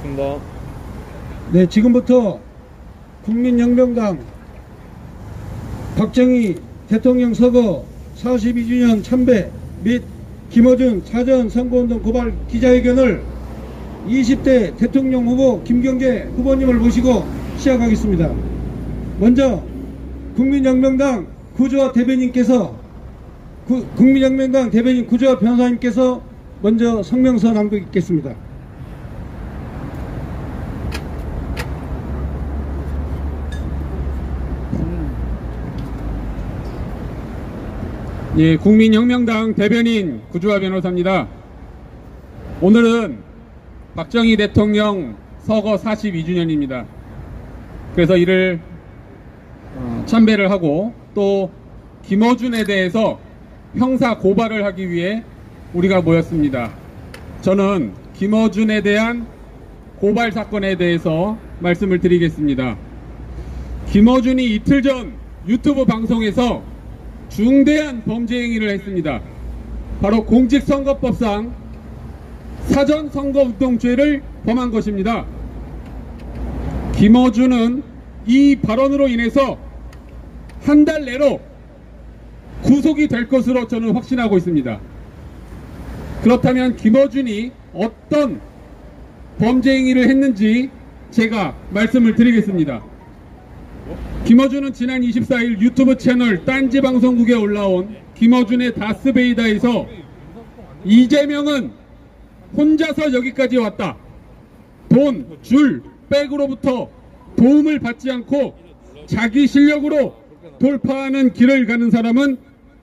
알겠습니다. 네, 지금부터 국민혁명당 박정희 대통령 서거 42주년 참배 및 김어준 사전 선거운동 고발 기자회견을 20대 대통령 후보 김경재 후보님을 모시고 시작하겠습니다. 먼저 국민혁명당 구조화 대변인께서 국민혁명당 대변인 구조화 변호사님께서 먼저 성명서 낭독하겠습니다. 예, 국민혁명당 대변인 구조화 변호사입니다. 오늘은 박정희 대통령 서거 42주년입니다. 그래서 이를 참배를 하고 또 김어준에 대해서 형사 고발을 하기 위해 우리가 모였습니다. 저는 김어준에 대한 고발 사건에 대해서 말씀을 드리겠습니다. 김어준이 이틀 전 유튜브 방송에서 중대한 범죄 행위를 했습니다. 바로 공직선거법상 사전선거운동죄를 범한 것입니다. 김어준은 이 발언으로 인해서 한 달 내로 구속이 될 것으로 저는 확신하고 있습니다. 그렇다면 김어준이 어떤 범죄 행위를 했는지 제가 말씀을 드리겠습니다. 김어준은 지난 24일 유튜브 채널 딴지방송국에 올라온 김어준의 다스베이다에서 이재명은 혼자서 여기까지 왔다. 돈, 줄, 백으로부터 도움을 받지 않고 자기 실력으로 돌파하는 길을 가는 사람은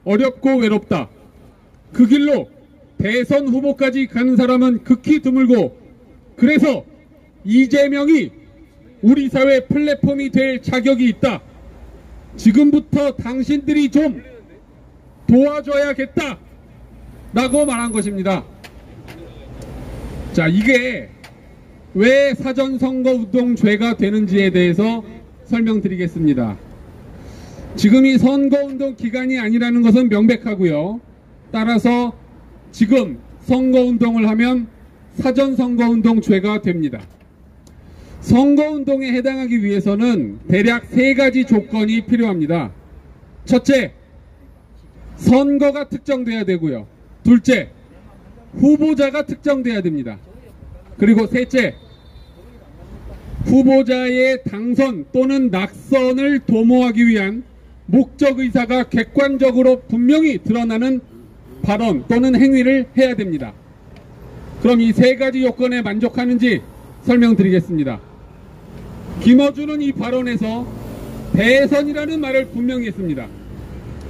어렵고 외롭다. 그 길로 대선 후보까지 가는 사람은 극히 드물고, 그래서 이재명이 우리 사회 플랫폼이 될 자격이 있다. 지금부터 당신들이 좀 도와줘야겠다 라고 말한 것입니다. 자, 이게 왜 사전선거운동죄가 되는지에 대해서 설명드리겠습니다. 지금이 선거운동 기간이 아니라는 것은 명백하고요. 따라서 지금 선거운동을 하면 사전선거운동죄가 됩니다. 선거운동에 해당하기 위해서는 대략 3가지 조건이 필요합니다. 첫째, 선거가 특정돼야 되고요. 둘째, 후보자가 특정돼야 됩니다. 그리고 셋째, 후보자의 당선 또는 낙선을 도모하기 위한 목적의사가 객관적으로 분명히 드러나는 발언 또는 행위를 해야 됩니다. 그럼 이 3가지 요건에 만족하는지 설명드리겠습니다. 김어준은 이 발언에서 대선이라는 말을 분명히 했습니다.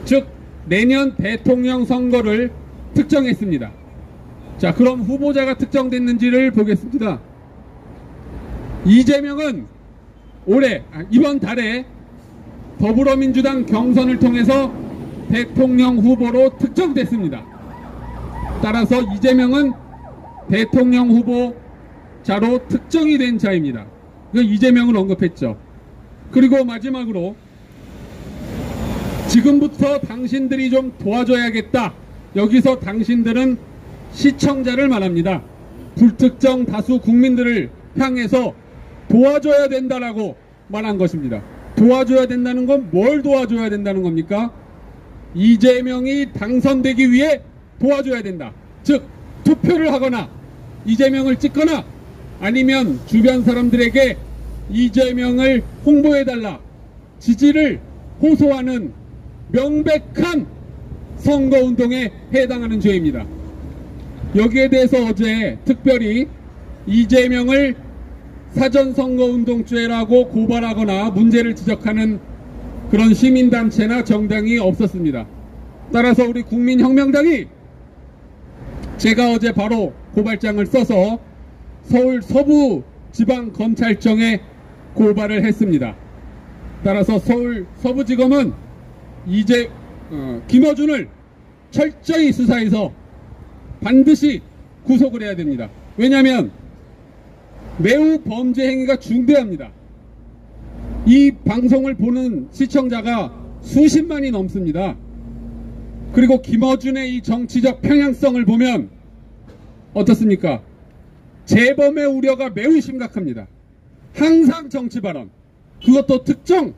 즉 내년 대통령 선거를 특정했습니다. 자, 그럼 후보자가 특정됐는지를 보겠습니다. 이재명은 이번 달에 더불어민주당 경선을 통해서 대통령 후보로 특정됐습니다. 따라서 이재명은 대통령 후보자로 특정이 된 자입니다. 이재명을 언급했죠. 그리고 마지막으로 지금부터 당신들이 좀 도와줘야겠다. 여기서 당신들은 시청자를 말합니다. 불특정 다수 국민들을 향해서 도와줘야 된다라고 말한 것입니다. 도와줘야 된다는 건 뭘 도와줘야 된다는 겁니까? 이재명이 당선되기 위해 도와줘야 된다. 즉 투표를 하거나 이재명을 찍거나 아니면 주변 사람들에게 이재명을 홍보해달라, 지지를 호소하는 명백한 선거운동에 해당하는 죄입니다. 여기에 대해서 어제 특별히 이재명을 사전선거운동죄라고 고발하거나 문제를 지적하는 그런 시민단체나 정당이 없었습니다. 따라서 우리 국민혁명당이 제가 어제 바로 고발장을 써서 서울 서부지방검찰청에 고발을 했습니다. 따라서 서울 서부지검은 김어준을 철저히 수사해서 반드시 구속을 해야 됩니다. 왜냐하면 매우 범죄 행위가 중대합니다. 이 방송을 보는 시청자가 수십만이 넘습니다. 그리고 김어준의 이 정치적 편향성을 보면 어떻습니까? 재범의 우려가 매우 심각합니다. 항상 정치 발언, 그것도 특정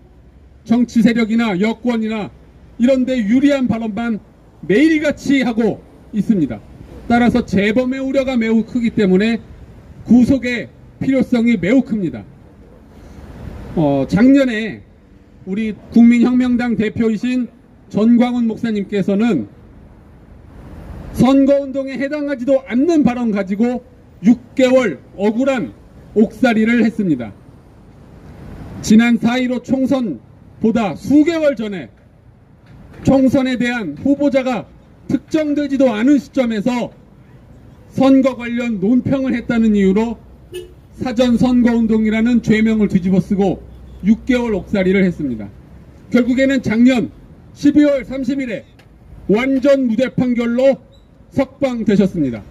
정치 세력이나 여권이나 이런데 유리한 발언만 매일같이 하고 있습니다. 따라서 재범의 우려가 매우 크기 때문에 구속의 필요성이 매우 큽니다. 작년에 우리 국민혁명당 대표이신 전광훈 목사님께서는 선거운동에 해당하지도 않는 발언 가지고 6개월 억울한 옥살이를 했습니다. 지난 4.15 총선보다 수개월 전에 총선에 대한 후보자가 특정되지도 않은 시점에서 선거 관련 논평을 했다는 이유로 사전선거운동이라는 죄명을 뒤집어쓰고 6개월 옥살이를 했습니다. 결국에는 작년 12월 30일에 완전 무죄 판결로 석방되셨습니다.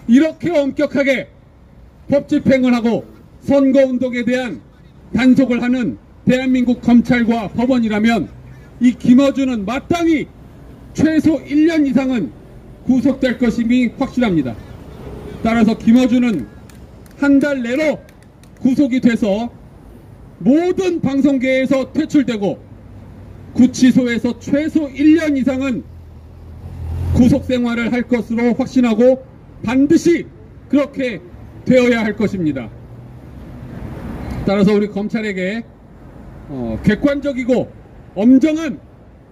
이렇게 엄격하게 법 집행을 하고 선거운동에 대한 단속을 하는 대한민국 검찰과 법원이라면 이 김어준은 마땅히 최소 1년 이상은 구속될 것임이 확실합니다. 따라서 김어준은 한 달 내로 구속이 돼서 모든 방송계에서 퇴출되고 구치소에서 최소 1년 이상은 구속 생활을 할 것으로 확신하고 반드시 그렇게 되어야 할 것입니다. 따라서 우리 검찰에게 객관적이고 엄정한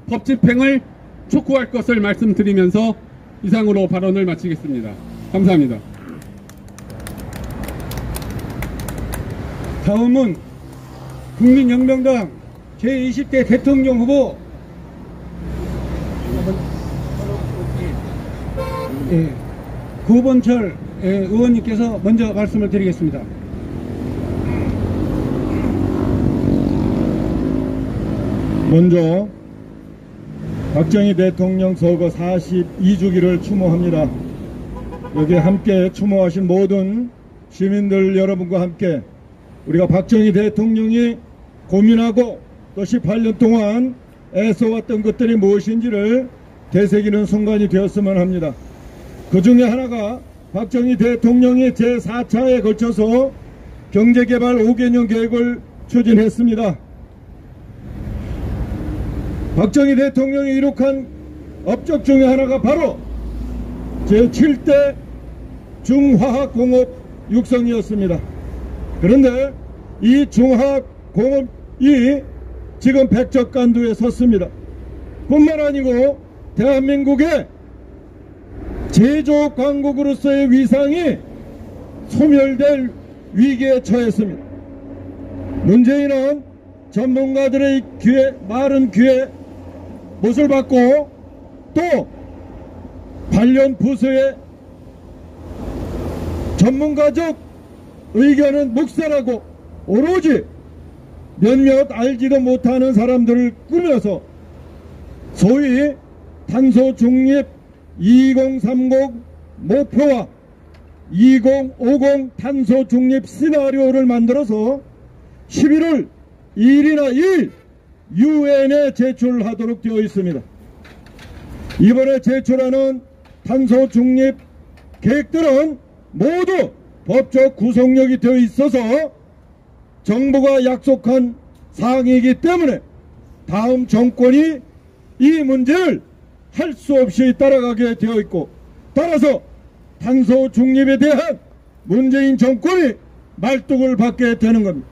법 집행을 촉구할 것을 말씀드리면서 이상으로 발언을 마치겠습니다. 감사합니다. 다음은 국민혁명당 제20대 대통령 후보 구본철 의원님께서 먼저 말씀을 드리겠습니다. 먼저 박정희 대통령 서거 42주기를 추모합니다. 여기 함께 추모하신 모든 시민들 여러분과 함께 우리가 박정희 대통령이 고민하고 또 18년 동안 애써왔던 것들이 무엇인지를 되새기는 순간이 되었으면 합니다. 그 중에 하나가 박정희 대통령이 제4차에 걸쳐서 경제개발 5개년 계획을 추진했습니다. 박정희 대통령이 이룩한 업적 중에 하나가 바로 제7대 중화학공업 육성이었습니다. 그런데 이 중화학공업이 지금 백척간두에 섰습니다. 뿐만 아니고 대한민국의 제조업 강국으로서의 위상이 소멸될 위기에 처했습니다. 문재인은 전문가들의 마른 귀에 못을 받고 또 관련 부서의 전문가적 의견은 묵살하고 오로지 몇몇 알지도 못하는 사람들을 꾸며서 소위 탄소 중립 2030 목표와 2050 탄소 중립 시나리오를 만들어서 11월 2일이나 2일 유엔에 제출하도록 되어 있습니다. 이번에 제출하는 탄소 중립 계획들은 모두 법적 구속력이 되어 있어서 정부가 약속한 사항이기 때문에 다음 정권이 이 문제를 할 수 없이 따라가게 되어 있고, 따라서 탄소 중립에 대한 문재인 정권이 말뚝을 받게 되는 겁니다.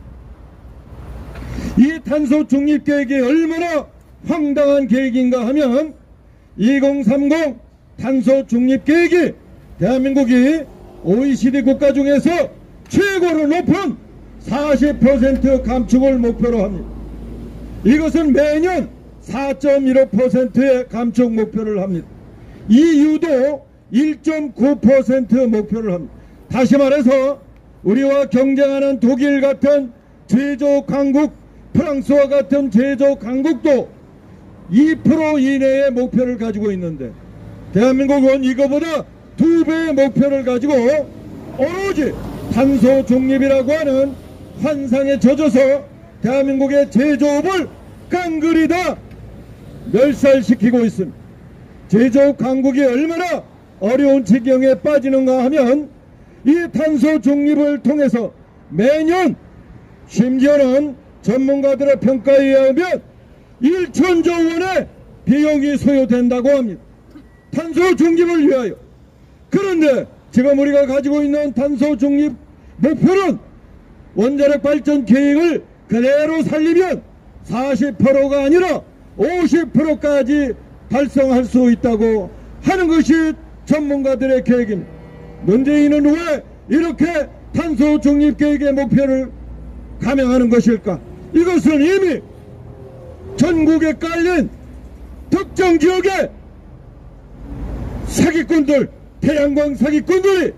이 탄소 중립 계획이 얼마나 황당한 계획인가 하면 2030 탄소 중립 계획이 대한민국이 OECD 국가 중에서 최고로 높은 40% 감축을 목표로 합니다. 이것은 매년 4.15%의 감축 목표를 합니다. EU도 1.9% 목표를 합니다. 다시 말해서 우리와 경쟁하는 독일 같은 제조 강국, 프랑스와 같은 제조 강국도 2% 이내의 목표를 가지고 있는데 대한민국은 이거보다 2배의 목표를 가지고 오로지 탄소 중립이라고 하는 환상에 젖어서 대한민국의 제조업을 깡그리 다 멸살시키고 있습니다. 제조업 강국이 얼마나 어려운 지경에 빠지는가 하면 이 탄소 중립을 통해서 매년 심지어는 전문가들의 평가에 의하면 1천조 원의 비용이 소요된다고 합니다. 탄소 중립을 위하여. 그런데 지금 우리가 가지고 있는 탄소 중립 목표는 원자력 발전 계획을 그대로 살리면 40%가 아니라 50%까지 달성할 수 있다고 하는 것이 전문가들의 계획입니다. 문재인은 왜 이렇게 탄소 중립 계획의 목표를 감행하는 것일까? 이것은 이미 전국에 깔린 특정 지역의 사기꾼들, 태양광 사기꾼들이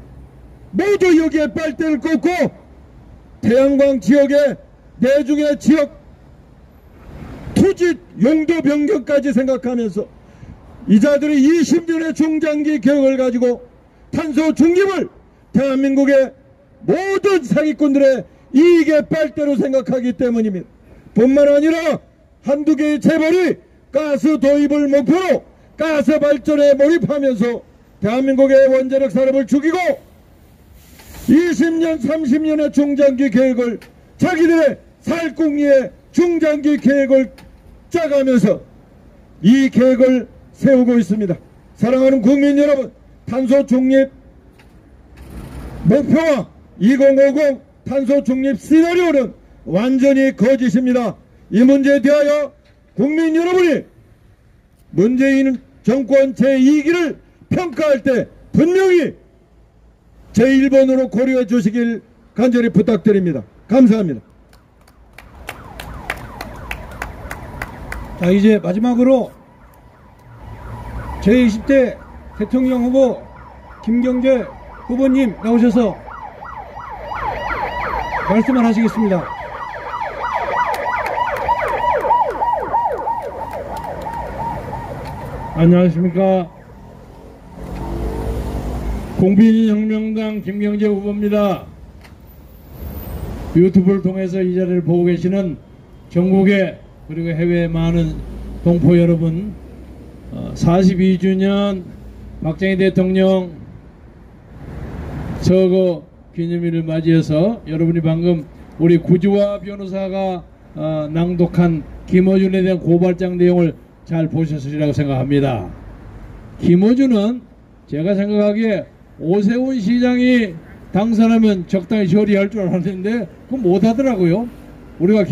모두 여기에 빨대를 꽂고 태양광 지역의 내중의 지역 토지 용도 변경까지 생각하면서 이자들이 20년의 중장기 계획을 가지고 탄소 중립을 대한민국의 모든 사기꾼들의 이익의 빨대로 생각하기 때문입니다. 뿐만 아니라 한두 개의 재벌이 가스 도입을 목표로 가스 발전에 몰입하면서 대한민국의 원자력 산업을 죽이고 20년 30년의 중장기 계획을 자기들의 살궁리의 중장기 계획을 짜가면서 이 계획을 세우고 있습니다. 사랑하는 국민 여러분, 탄소 중립 목표와 2050 탄소 중립 시나리오는 완전히 거짓입니다. 이 문제에 대하여 국민 여러분이 문재인 정권 제2기를 평가할 때 분명히 제1번으로 고려해 주시길 간절히 부탁드립니다. 감사합니다. 자, 이제 마지막으로 제20대 대통령 후보 김경재 후보님 나오셔서 말씀을 하시겠습니다. 안녕하십니까. 공빈혁명당 김경재 후보입니다. 유튜브를 통해서 이 자리를 보고 계시는 전국의 그리고 해외의 많은 동포 여러분, 42주년 박정희 대통령 서거 기념일을 맞이해서 여러분이 방금 우리 구지화 변호사가 낭독한 김어준에 대한 고발장 내용을 잘 보셨으리라고 생각합니다. 김어준은 제가 생각하기에 오세훈 시장이 당선하면 적당히 처리할 줄 알았는데 그건 못하더라고요. 우리가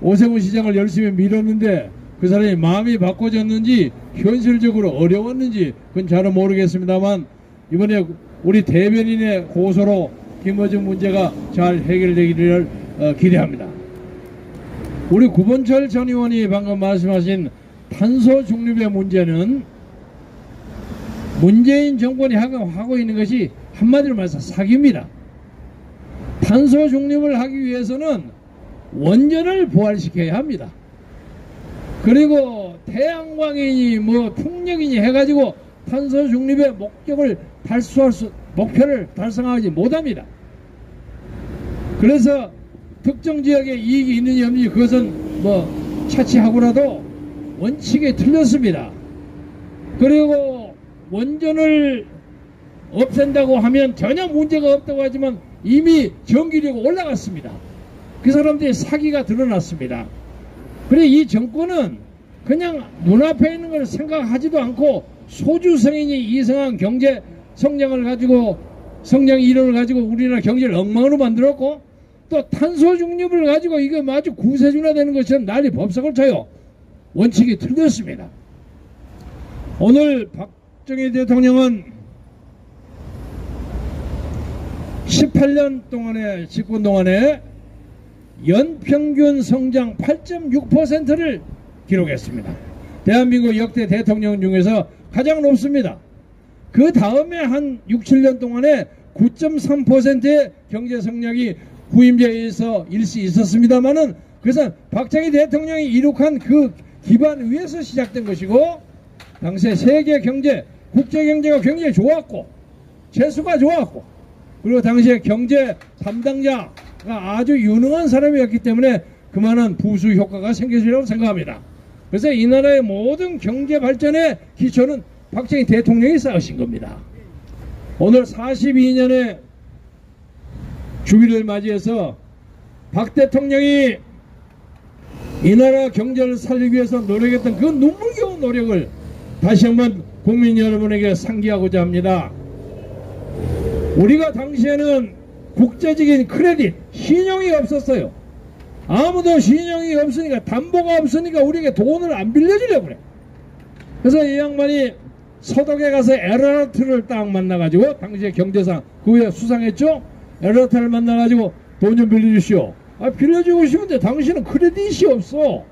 오세훈 시장을 열심히 밀었는데 그 사람이 마음이 바꿔졌는지 현실적으로 어려웠는지 그건 잘은 모르겠습니다만 이번에 우리 대변인의 고소로 김어준 문제가 잘 해결되기를 기대합니다. 우리 구본철 전 의원이 방금 말씀하신 탄소 중립의 문제는 문재인 정권이 하고 있는 것이 한마디로 말해서 사기입니다. 탄소 중립을 하기 위해서는 원전을 부활시켜야 합니다. 그리고 태양광이니 뭐 풍력이니 해가지고 탄소 중립의 목표를 달성하지 못합니다. 그래서 특정 지역에 이익이 있느냐 없느냐 그것은 뭐 차치하고라도 원칙에 틀렸습니다. 그리고 원전을 없앤다고 하면 전혀 문제가 없다고 하지만 이미 전기료가 올라갔습니다. 그 사람들의 사기가 드러났습니다. 그래 이 정권은 그냥 눈앞에 있는 걸 생각하지도 않고 소주성인이 이상한 경제 성장을 가지고 성장 이론을 가지고 우리나라 경제를 엉망으로 만들었고 또 탄소 중립을 가지고 이거 아주 구세준화되는 것처럼 난리 법석을 쳐요. 원칙이 틀렸습니다. 오늘 박정희 대통령은 18년 동안의 집권 동안에 연평균 성장 8.6%를 기록했습니다. 대한민국 역대 대통령 중에서 가장 높습니다. 그 다음에 한 6, 7년 동안에 9.3%의 경제 성장이 후임자에 의해서 일시 있었습니다만은 그것은 박정희 대통령이 이룩한 그 기반 위에서 시작된 것이고 당시에 세계 경제, 국제 경제가 굉장히 좋았고 재수가 좋았고 그리고 당시에 경제 담당자가 아주 유능한 사람이었기 때문에 그만한 부수 효과가 생겼으리라고 생각합니다. 그래서 이 나라의 모든 경제 발전의 기초는 박정희 대통령이 쌓으신 겁니다. 오늘 42년의 주기를 맞이해서 박 대통령이 이 나라 경제를 살리기 위해서 노력했던 그 눈물겨운 노력을 다시 한번 국민 여러분에게 상기하고자 합니다. 우리가 당시에는 국제적인 크레딧, 신용이 없었어요. 아무도 신용이 없으니까, 담보가 없으니까 우리에게 돈을 안 빌려주려고 그래. 그래서 이 양반이 서독에 가서 에르하르트를 딱 만나가지고, 당시에 경제상 그 후에 수상했죠. 에르하르트를 만나가지고 돈 좀 빌려주시오. 아, 빌려주고 싶은데 당신은 크레딧이 없어.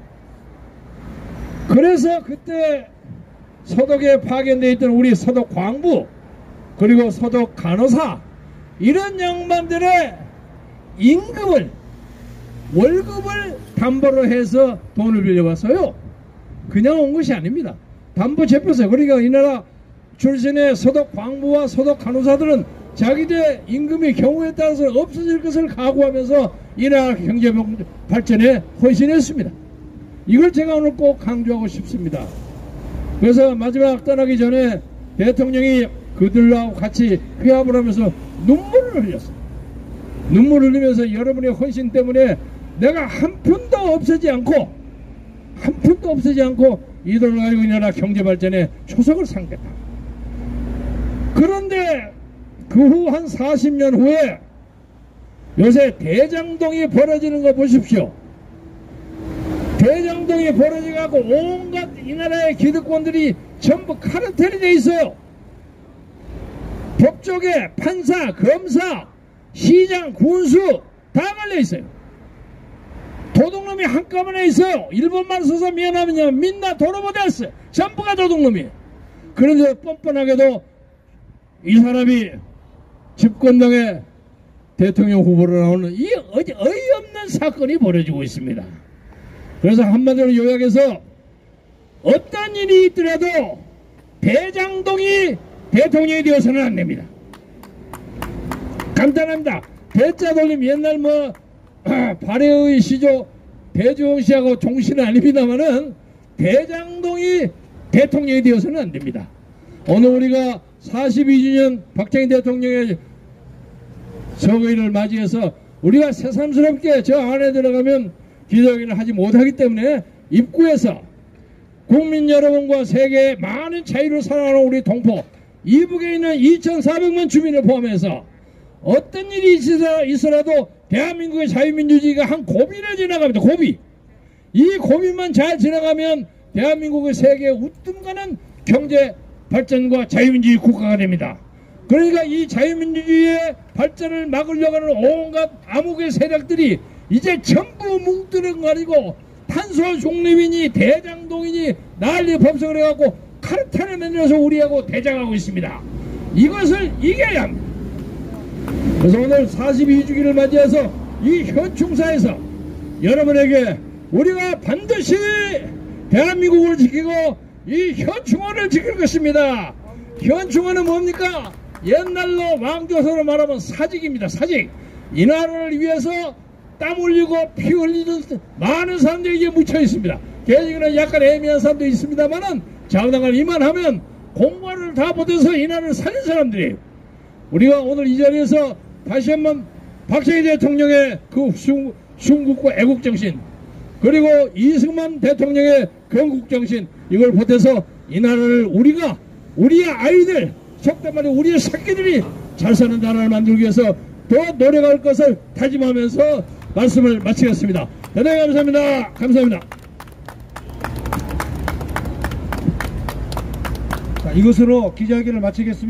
그래서 그때 서독에 파견되어 있던 우리 서독 광부, 그리고 서독 간호사, 이런 양반들의 임금을, 월급을 담보로 해서 돈을 빌려왔어요. 그냥 온 것이 아닙니다. 담보 잡혔어요. 그러니까 이 나라 출신의 서독 광부와 서독 간호사들은 자기들 임금이 경우에 따라서 없어질 것을 각오하면서 이 나라 경제 발전에 헌신했습니다. 이걸 제가 오늘 꼭 강조하고 싶습니다. 그래서 마지막 떠나기 전에 대통령이 그들하고 같이 회합을 하면서 눈물을 흘렸어요. 눈물을 흘리면서 여러분의 헌신 때문에 내가 한 푼도 없애지 않고 이 돈을 가지고 이 나라 경제 발전에 초석을 삼겠다. 그런데 그 후 한 40년 후에 요새 대장동이 벌어지는 거 보십시오. 대장동이 벌어져갖고 온갖 이 나라의 기득권들이 전부 카르텔이 돼 있어요. 법조계, 판사, 검사, 시장, 군수 다 걸려 있어요. 도둑놈이 한꺼번에 있어요. 일본말 써서 미안하면요, 민나 도로보됐어요. 전부가 도둑놈이에요. 그런데 뻔뻔하게도 이 사람이 집권당의 대통령 후보로 나오는 이 어이없는 사건이 벌어지고 있습니다. 그래서 한마디로 요약해서 어떤 일이 있더라도 대장동이 대통령이 되어서는 안 됩니다. 간단합니다. 대자 돌림, 옛날 발해의 시조 배주홍 씨하고 종씨는 아닙니다만은 대장동이 대통령이 되어서는 안 됩니다. 오늘 우리가 42주년 박정희 대통령의 서거일을 맞이해서 우리가 새삼스럽게 저 안에 들어가면 기자회견을 하지 못하기 때문에 입구에서 국민 여러분과 세계의 많은 자유를 사랑하는 우리 동포 이북에 있는 2,400만 주민을 포함해서 어떤 일이 있어라도 대한민국의 자유민주주의가 한 고비를 지나갑니다. 고비. 이 고비만 잘 지나가면 대한민국의 세계에 우뚝 가는 경제 발전과 자유민주주의 국가가 됩니다. 그러니까 이 자유민주주의의 발전을 막으려고 하는 온갖 암흑의 세력들이 이제 전부 뭉뚱그리고 탄소 중립이니 대장동이니 난리 법석을 해갖고 카르텔을 만들어서 우리하고 대장하고 있습니다. 이것을 이겨야 합니다. 그래서 오늘 42주기를 맞이해서 이 현충사에서 여러분에게 우리가 반드시 대한민국을 지키고 이 현충원을 지킬 것입니다. 현충원은 뭡니까? 옛날로 왕조선으로 말하면 사직입니다. 사직. 이 나라를 위해서 땀 흘리고 피 흘리는 많은 사람들이 이제 묻혀 있습니다. 개인적으로는 약간 애매한 사람도 있습니다만은 장당을 이만하면 공부를 다 못해서 이 나라를 살린 사람들이에요. 우리가 오늘 이 자리에서 다시 한번 박정희 대통령의 그 순국과 애국정신, 그리고 이승만 대통령의 건국정신, 이걸 보태서 이 나라를 우리가, 우리의 아이들, 속된 말로 우리의 새끼들이 잘 사는 나라를 만들기 위해서 더 노력할 것을 다짐하면서 말씀을 마치겠습니다. 대단히 감사합니다. 감사합니다. 자, 이것으로 기자회견을 마치겠습니다.